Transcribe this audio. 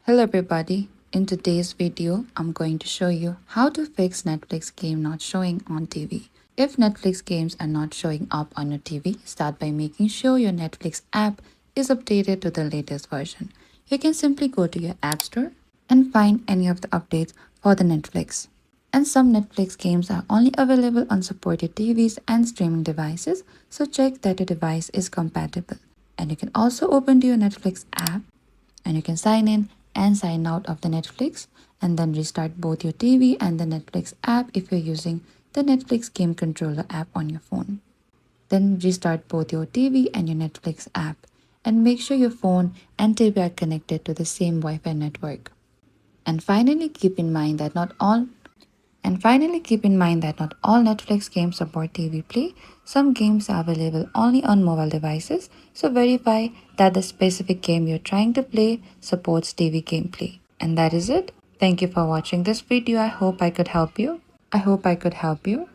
Hello everybody, in today's video I'm going to show you how to fix Netflix game not showing on TV. If Netflix games are not showing up on your TV, start by making sure your Netflix app is updated to the latest version. You can simply go to your app store and find any of the updates for the Netflix. And some Netflix games are only available on supported TVs and streaming devices, so check that your device is compatible. And you can also open to your Netflix app and you can sign in and sign out of the Netflix and then restart both your TV and the Netflix app if you're using the Netflix game controller app on your phone. Then restart both your TV and your Netflix app and make sure your phone and TV are connected to the same Wi-Fi network. And finally, keep in mind that not all Netflix games support TV Play. Some games are available only on mobile devices, so verify that the specific game you're trying to play supports TV gameplay. And that is it. Thank you for watching this video. I hope I could help you.